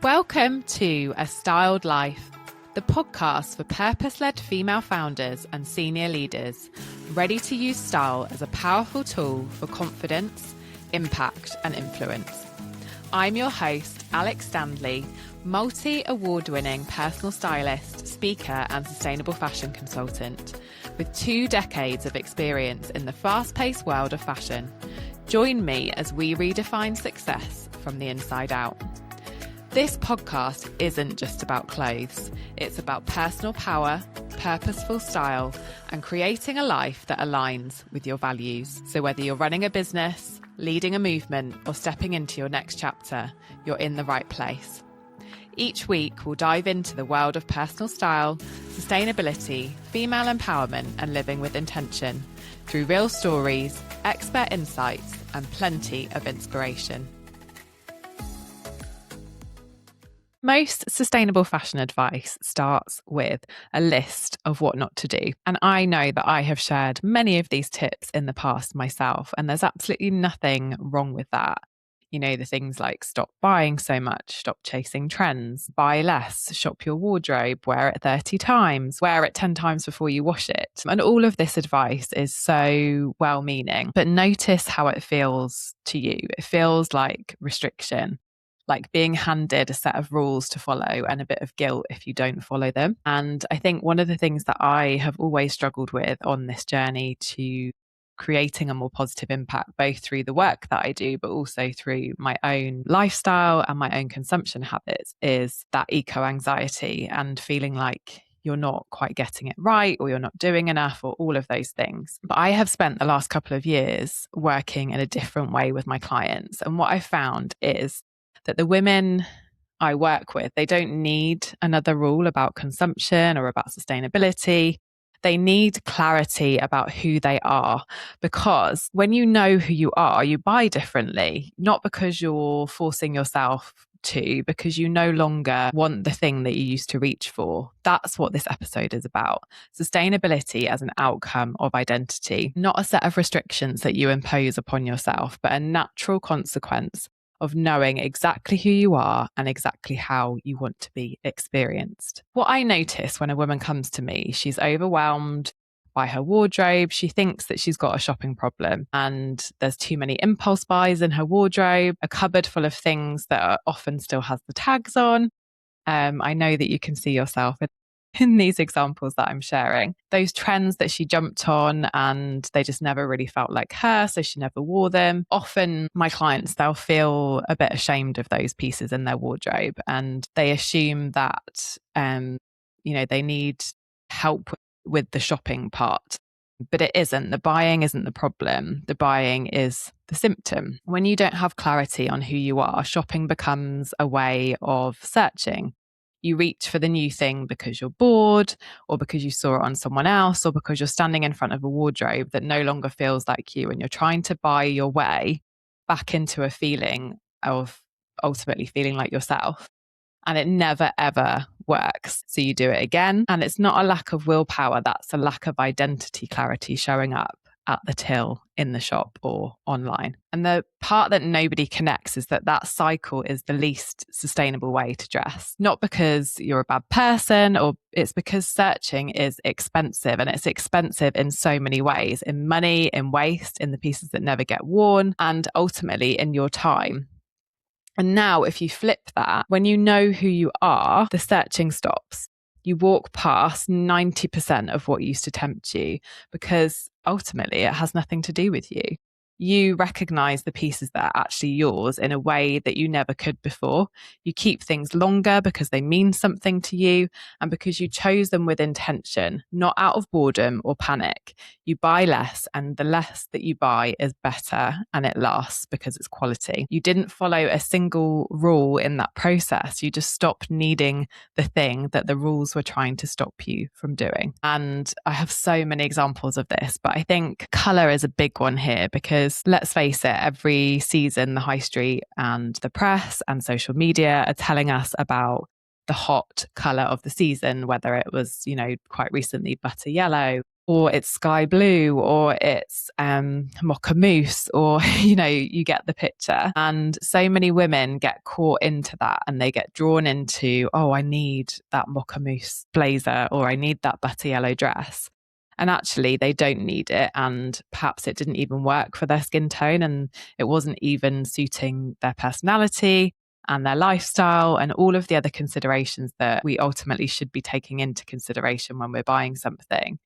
Welcome to A Styled Life, the podcast for purpose-led female founders and senior leaders ready to use style as a powerful tool for confidence, impact, and influence. I'm your host, Alex Standley, multi-award-winning personal stylist, speaker, and sustainable fashion consultant with 2 decades of experience in the fast-paced world of fashion. Join me as we redefine success from the inside out. This podcast isn't just about clothes. It's about personal power, purposeful style, and creating a life that aligns with your values. So whether you're running a business, leading a movement, or stepping into your next chapter, you're in the right place. Each week, we'll dive into the world of personal style, sustainability, female empowerment, and living with intention through real stories, expert insights, and plenty of inspiration. Most sustainable fashion advice starts with a list of what not to do. And I know that I have shared many of these tips in the past myself, and there's absolutely nothing wrong with that. You know, the things like stop buying so much, stop chasing trends, buy less, shop your wardrobe, wear it 30 times, wear it 10 times before you wash it. And all of this advice is so well-meaning, but notice how it feels to you. It feels like restriction, like being handed a set of rules to follow and a bit of guilt if you don't follow them. And I think one of the things that I have always struggled with on this journey to creating a more positive impact, both through the work that I do, but also through my own lifestyle and my own consumption habits, is that eco-anxiety and feeling like you're not quite getting it right, or you're not doing enough, or all of those things. But I have spent the last couple of years working in a different way with my clients. And what I found is that the women I work with, they don't need another rule about consumption or about sustainability. They need clarity about who they are, because when you know who you are, you buy differently, not because you're forcing yourself to, because you no longer want the thing that you used to reach for. That's what this episode is about. Sustainability as an outcome of identity, not a set of restrictions that you impose upon yourself, but a natural consequence of knowing exactly who you are and exactly how you want to be experienced. What I notice when a woman comes to me, she's overwhelmed by her wardrobe. She thinks that she's got a shopping problem and there's too many impulse buys in her wardrobe, a cupboard full of things that often still has the tags on. I know that you can see yourself in these examples that I'm sharing. Those trends that she jumped on and they just never really felt like her, so she never wore them. Often my clients, they'll feel a bit ashamed of those pieces in their wardrobe, and they assume that they need help with the shopping part. But it isn't. The buying isn't the problem. The buying is the symptom. When you don't have clarity on who you are, shopping becomes a way of searching. You reach for the new thing because you're bored, or because you saw it on someone else, or because you're standing in front of a wardrobe that no longer feels like you, and you're trying to buy your way back into a feeling of ultimately feeling like yourself. And it never, ever works. So you do it again. And it's not a lack of willpower. That's a lack of identity clarity showing up at the till in the shop or online. And the part that nobody connects is that cycle is the least sustainable way to dress. Not because you're a bad person, or it's because searching is expensive, and it's expensive in so many ways, in money, in waste, in the pieces that never get worn, and ultimately in your time. And now if you flip that, when you know who you are, the searching stops. You walk past 90% of what used to tempt you, because ultimately it has nothing to do with you. You recognize the pieces that are actually yours in a way that you never could before. You keep things longer because they mean something to you, and because you chose them with intention, not out of boredom or panic. You buy less, and the less that you buy is better, and it lasts because it's quality. You didn't follow a single rule in that process. You just stopped needing the thing that the rules were trying to stop you from doing. And I have so many examples of this, but I think color is a big one here, because let's face it, every season the high street and the press and social media are telling us about the hot colour of the season, whether it was, quite recently butter yellow or it's sky blue, or it's mocha mousse, or, you get the picture. And so many women get caught into that and they get drawn into, oh, I need that mocha mousse blazer, or I need that butter yellow dress. And actually, they don't need it. And perhaps it didn't even work for their skin tone, and it wasn't even suiting their personality and their lifestyle and all of the other considerations that we ultimately should be taking into consideration when we're buying something.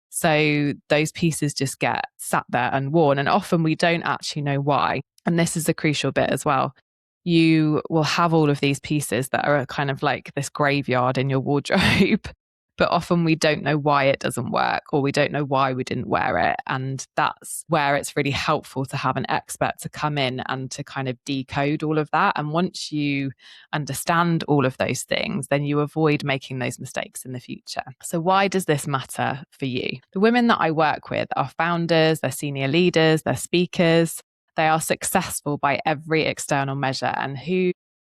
So those pieces just get sat there and worn, and often we don't actually know why. And this is a crucial bit as well. You will have all of these pieces that are kind of like this graveyard in your wardrobe, but often we don't know why it doesn't work, or we don't know why we didn't wear it. And that's where it's really helpful to have an expert to come in and to kind of decode all of that. And once you understand all of those things, then you avoid making those mistakes in the future. So why does this matter for you? The women that I work with are founders, they're senior leaders, they're speakers. They are successful by every external measure, and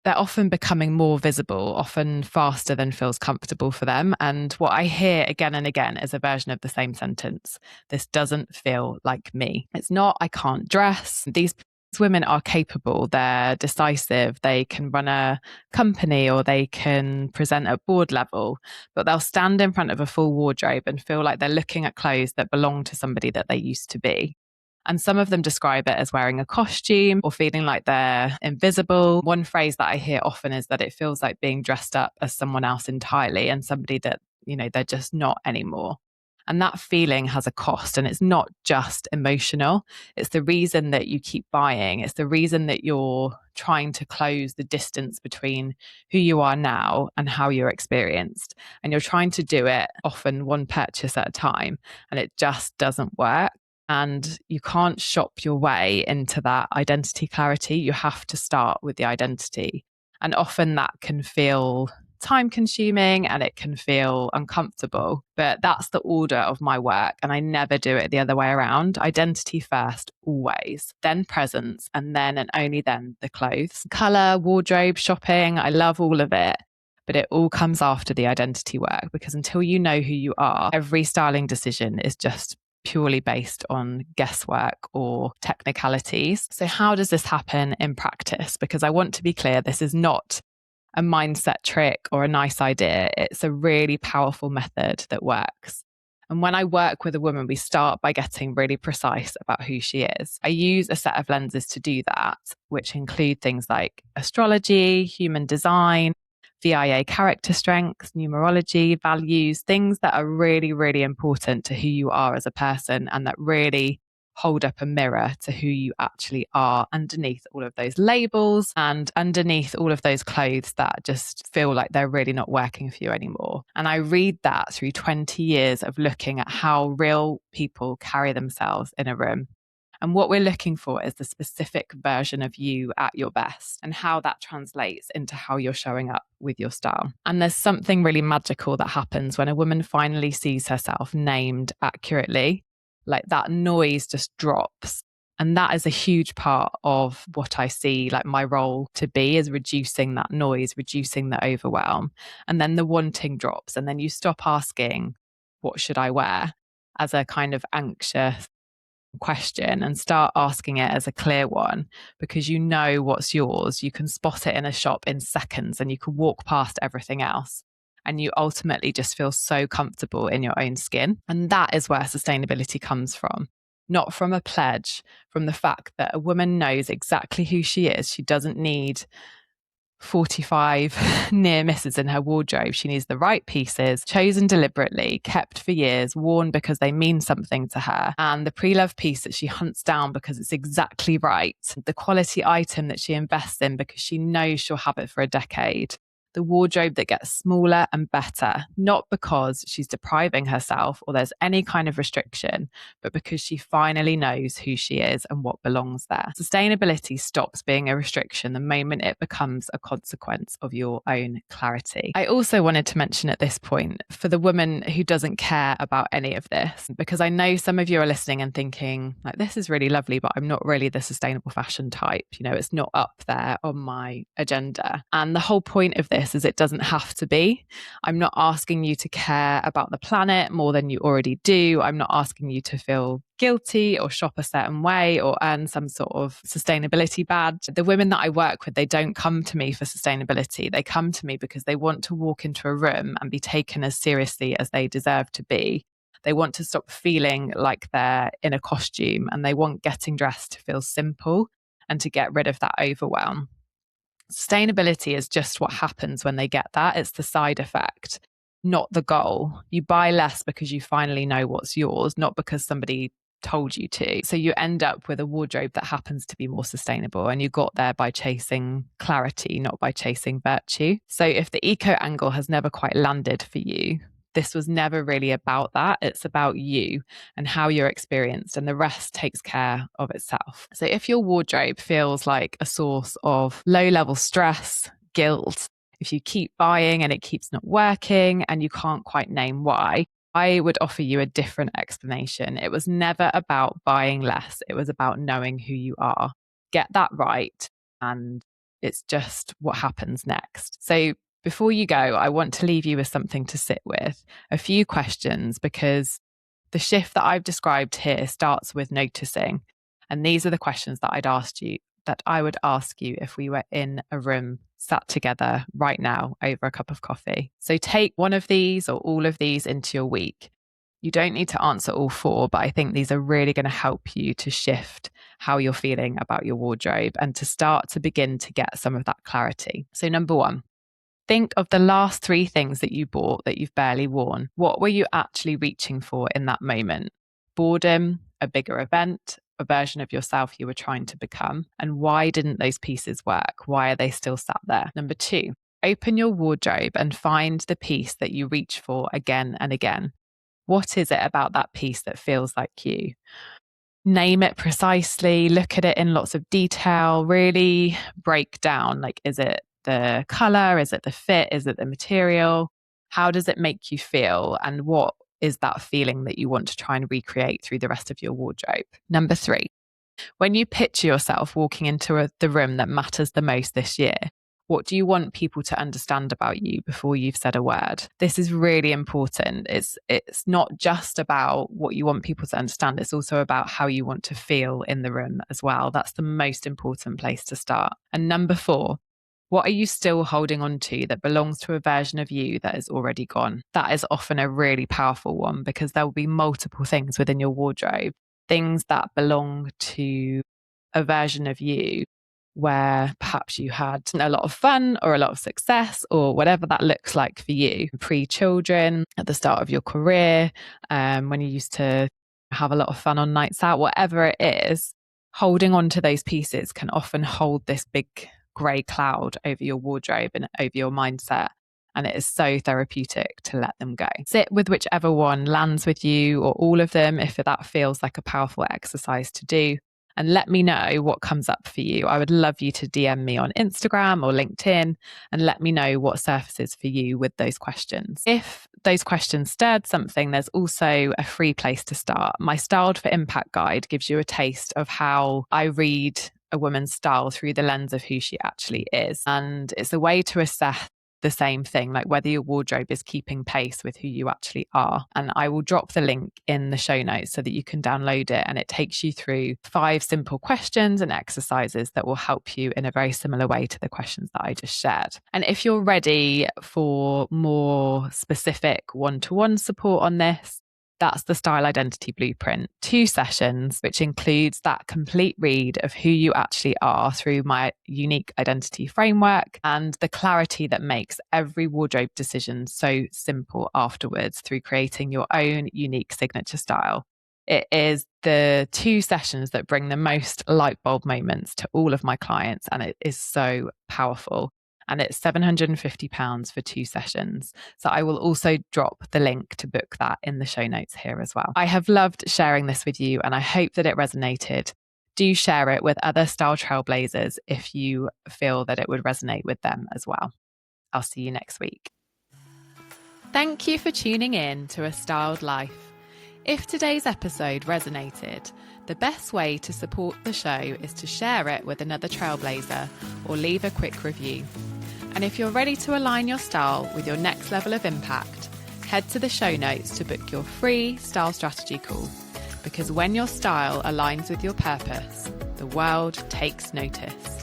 they're often becoming more visible, often faster than feels comfortable for them. And what I hear again and again is a version of the same sentence. This doesn't feel like me. It's not, I can't dress. These women are capable. They're decisive. They can run a company, or they can present at board level, but they'll stand in front of a full wardrobe and feel like they're looking at clothes that belong to somebody that they used to be. And some of them describe it as wearing a costume or feeling like they're invisible. One phrase that I hear often is that it feels like being dressed up as someone else entirely, and somebody that, they're just not anymore. And that feeling has a cost, and it's not just emotional. It's the reason that you keep buying. It's the reason that you're trying to close the distance between who you are now and how you're experienced. And you're trying to do it often one purchase at a time, and it just doesn't work. And you can't shop your way into that identity clarity. You have to start with the identity. And often that can feel time consuming and it can feel uncomfortable, but that's the order of my work. And I never do it the other way around. Identity first, always, then presence, and then and only then the clothes. Color, wardrobe, shopping, I love all of it. But it all comes after the identity work, because until you know who you are, every styling decision is just purely based on guesswork or technicalities. So how does this happen in practice? Because I want to be clear, this is not a mindset trick or a nice idea. It's a really powerful method that works. And when I work with a woman, we start by getting really precise about who she is. I use a set of lenses to do that, which include things like astrology, human design, VIA character strengths, numerology, values, things that are really, really important to who you are as a person, and that really hold up a mirror to who you actually are underneath all of those labels and underneath all of those clothes that just feel like they're really not working for you anymore. And I read that through 20 years of looking at how real people carry themselves in a room. And what we're looking for is the specific version of you at your best, and how that translates into how you're showing up with your style. And there's something really magical that happens when a woman finally sees herself named accurately. Like, that noise just drops. And that is a huge part of what I see, like, my role to be, is reducing that noise, reducing the overwhelm. And then the wanting drops. And then you stop asking, what should I wear, as a kind of anxious question, and start asking it as a clear one, because you know what's yours. You can spot it in a shop in seconds, and you can walk past everything else. And you ultimately just feel so comfortable in your own skin. And that is where sustainability comes from. Not from a pledge, from the fact that a woman knows exactly who she is. She doesn't need 45 near misses in her wardrobe. She needs the right pieces, chosen deliberately, kept for years, worn because they mean something to her, and the pre-loved piece that she hunts down because it's exactly right, the quality item that she invests in because she knows she'll have it for a decade. The wardrobe that gets smaller and better, not because she's depriving herself or there's any kind of restriction, but because she finally knows who she is and what belongs there. Sustainability stops being a restriction the moment it becomes a consequence of your own clarity. I also wanted to mention at this point, for the woman who doesn't care about any of this, because I know some of you are listening and thinking, like, this is really lovely, but I'm not really the sustainable fashion type. It's not up there on my agenda. And the whole point of this this is it doesn't have to be. I'm not asking you to care about the planet more than you already do. I'm not asking you to feel guilty or shop a certain way or earn some sort of sustainability badge. The women that I work with, they don't come to me for sustainability. They come to me because they want to walk into a room and be taken as seriously as they deserve to be. They want to stop feeling like they're in a costume, and they want getting dressed to feel simple and to get rid of that overwhelm. Sustainability is just what happens when they get that. It's the side effect, not the goal. You buy less because you finally know what's yours, not because somebody told you to. So you end up with a wardrobe that happens to be more sustainable, and you got there by chasing clarity, not by chasing virtue. So if the eco angle has never quite landed for you, this was never really about that. It's about you and how you're experienced, and the rest takes care of itself. So if your wardrobe feels like a source of low-level stress, guilt, if you keep buying and it keeps not working and you can't quite name why, I would offer you a different explanation. It was never about buying less. It was about knowing who you are. Get that right, and it's just what happens next. So before you go, I want to leave you with something to sit with, a few questions, because the shift that I've described here starts with noticing. And these are the questions that I would ask you if we were in a room sat together right now over a cup of coffee. So take one of these or all of these into your week. You don't need to answer all four, but I think these are really going to help you to shift how you're feeling about your wardrobe and to start to begin to get some of that clarity. So number one, think of the last 3 things that you bought that you've barely worn. What were you actually reaching for in that moment? Boredom, a bigger event, a version of yourself you were trying to become? And why didn't those pieces work? Why are they still sat there? Number 2, open your wardrobe and find the piece that you reach for again and again. What is it about that piece that feels like you? Name it precisely, look at it in lots of detail, really break down, like, is it the color? Is it the fit? Is it the material? How does it make you feel? And what is that feeling that you want to try and recreate through the rest of your wardrobe? Number 3, when you picture yourself walking into the room that matters the most this year, what do you want people to understand about you before you've said a word? This is really important. It's not just about what you want people to understand. It's also about how you want to feel in the room as well. That's the most important place to start. And number 4, what are you still holding on to that belongs to a version of you that is already gone? That is often a really powerful one, because there will be multiple things within your wardrobe, things that belong to a version of you where perhaps you had a lot of fun or a lot of success or whatever that looks like for you. Pre-children, at the start of your career, when you used to have a lot of fun on nights out, whatever it is, holding on to those pieces can often hold this big grey cloud over your wardrobe and over your mindset. And it is so therapeutic to let them go. Sit with whichever one lands with you, or all of them if that feels like a powerful exercise to do. And let me know what comes up for you. I would love you to DM me on Instagram or LinkedIn and let me know what surfaces for you with those questions. If those questions stirred something, there's also a free place to start. My Styled for Impact guide gives you a taste of how I read a woman's style through the lens of who she actually is. And it's a way to assess the same thing, like whether your wardrobe is keeping pace with who you actually are. And I will drop the link in the show notes so that you can download it. And it takes you through 5 simple questions and exercises that will help you in a very similar way to the questions that I just shared. And if you're ready for more specific one-to-one support on this, that's the Style Identity Blueprint, 2 sessions, which includes that complete read of who you actually are through my unique identity framework and the clarity that makes every wardrobe decision so simple afterwards through creating your own unique signature style. It is the 2 sessions that bring the most light bulb moments to all of my clients, and it is so powerful. And it's £750 for 2 sessions. So I will also drop the link to book that in the show notes here as well. I have loved sharing this with you, and I hope that it resonated. Do share it with other style trailblazers if you feel that it would resonate with them as well. I'll see you next week. Thank you for tuning in to A Styled Life. If today's episode resonated, the best way to support the show is to share it with another trailblazer or leave a quick review. And if you're ready to align your style with your next level of impact, head to the show notes to book your free style strategy call. Because when your style aligns with your purpose, the world takes notice.